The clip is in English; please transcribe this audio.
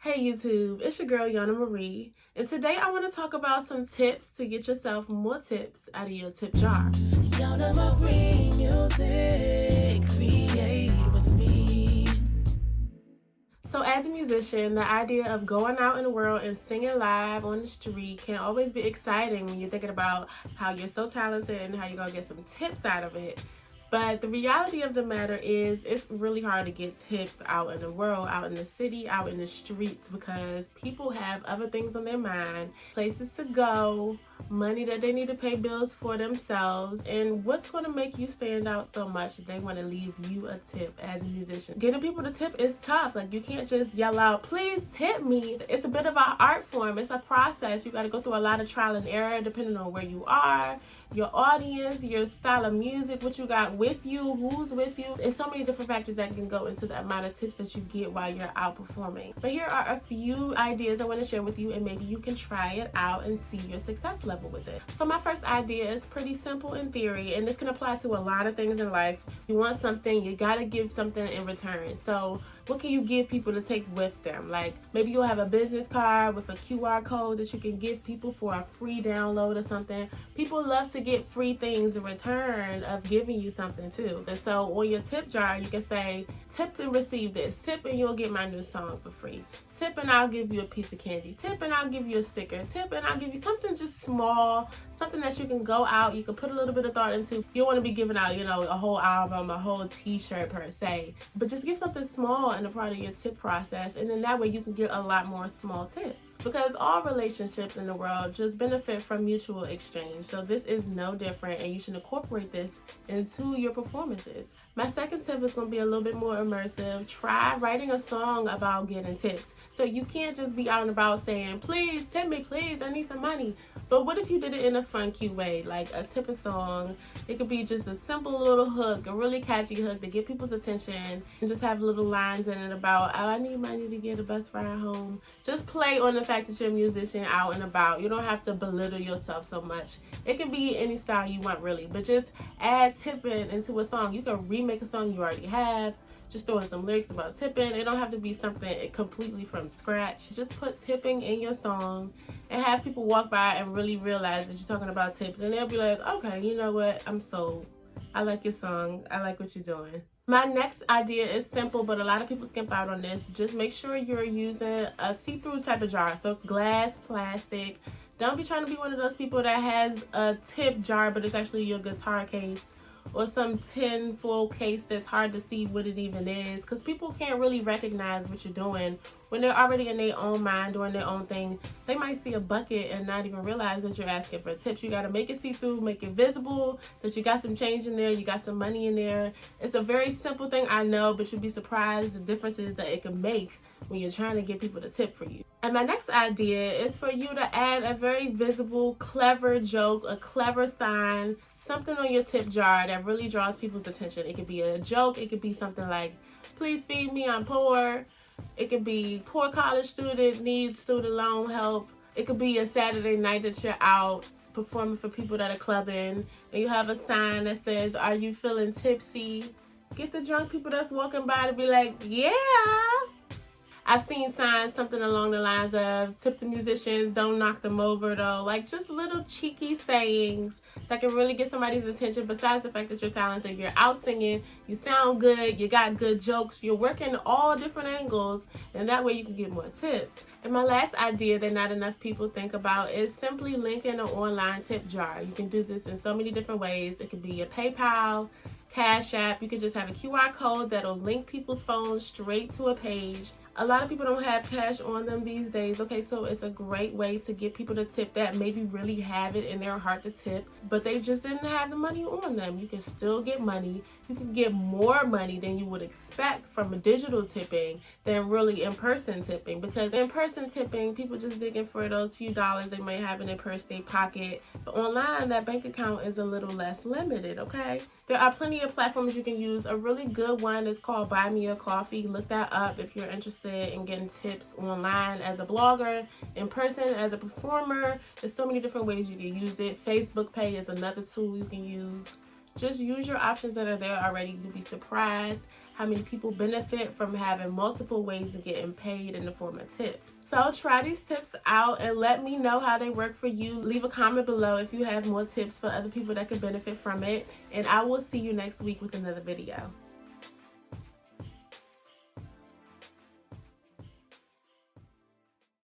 Hey YouTube, it's your girl Yona Marie, and today I want to talk about some tips to get yourself more tips out of your tip jar. Yona Marie music, create with me. So as a musician, the idea of going out in the world and singing live on the street can always be exciting when you're thinking about how you're so talented and how you're going to get some tips out of it. But the reality of the matter is it's really hard to get tips out in the world, out in the city, out in the streets, because people have other things on their mind, places to go, money that they need to pay bills for themselves, and what's going to make you stand out so much that they want to leave you a tip as a musician. Getting people to tip is tough. Like, you can't just yell out, please tip me. It's a bit of an art form. It's a process. You got to go through a lot of trial and error depending on where you are, your audience, your style of music, what you got with you, who's with you. There's so many different factors that can go into the amount of tips that you get while you're out performing. But here are a few ideas I want to share with you, and maybe you can try it out and see your success level with it. So my first idea is pretty simple in theory, and this can apply to a lot of things in life. You want something, you gotta give something in return. So what can you give people to take with them? Like, maybe you'll have a business card with a QR code that you can give people for a free download or something. People love to get free things in return of giving you something too. And so on your tip jar, you can say, tip and receive this. Tip and you'll get my new song for free. Tip and I'll give you a piece of candy. Tip and I'll give you a sticker. Tip and I'll give you something just small, something that you can go out, you can put a little bit of thought into. You don't want to be giving out, a whole album, a whole t-shirt per se, but just give something small in a part of your tip process, and then that way you can get a lot more small tips, because all relationships in the world just benefit from mutual exchange. So this is no different, and you should incorporate this into your performances. My second tip is going to be a little bit more immersive. Try writing a song about getting tips. So you can't just be out and about saying, please tip me, please, I need some money. But what if you did it in a fun, cute way, like a tipping song? It could be just a simple little hook, a really catchy hook to get people's attention, and just have little lines in it about, oh, I need money to get a bus ride home. Just play on the fact that you're a musician out and about. You don't have to belittle yourself so much. It can be any style you want, really, but just add tipping into a song. You can remake a song you already have. Just throw in some lyrics about tipping. It don't have to be something completely from scratch. Just put tipping in your song and have people walk by and really realize that you're talking about tips, and they'll be like, okay, you know what, I'm sold. I like your song. I like what you're doing. My next idea is simple, but a lot of people skimp out on this. Just make sure you're using a see-through type of jar. So glass, plastic. Don't be trying to be one of those people that has a tip jar, but it's actually your guitar case, or some tin foil case that's hard to see what it even is, because people can't really recognize what you're doing when they're already in their own mind doing their own thing. They might see a bucket and not even realize that you're asking for tips. You got to make it see-through, make it visible that you got some change in there, you got some money in there. It's a very simple thing, I know, but you'll be surprised the differences that it can make when you're trying to get people to tip for you. And my next idea is for you to add a very visible, clever joke, a clever sign, something on your tip jar that really draws people's attention. It could be a joke. It could be something like, please feed me, I'm poor. It could be poor college student needs student loan help. It could be a Saturday night that you're out performing for people that are clubbing, and you have a sign that says, are you feeling tipsy? Get the drunk people that's walking by to be like, yeah. I've seen signs, something along the lines of, tip the musicians, don't knock them over though. Like, just little cheeky sayings that can really get somebody's attention, besides the fact that you're talented. You're out singing, you sound good, you got good jokes, you're working all different angles, and that way you can get more tips. And my last idea that not enough people think about is simply linking an online tip jar. You can do this in so many different ways. It could be your PayPal, Cash App. You could just have a QR code that'll link people's phones straight to a page. A lot of people don't have cash on them these days, okay? So it's a great way to get people to tip that maybe really have it in their heart to tip, but they just didn't have the money on them. You can still get money. You can get more money than you would expect from a digital tipping than really in-person tipping, because in-person tipping, people just digging for those few dollars they might have in their purse, their pocket. But online, that bank account is a little less limited, okay? There are plenty of platforms you can use. A really good one is called Buy Me a Coffee. Look that up if you're interested in getting tips online as a blogger, in person as a performer. There's so many different ways you can use it. Facebook Pay is another tool you can use. Just use your options that are there already. You'll be surprised how many people benefit from having multiple ways of getting paid in the form of tips. So try these tips out and let me know how they work for you. Leave a comment below if you have more tips for other people that could benefit from it. And I will see you next week with another video.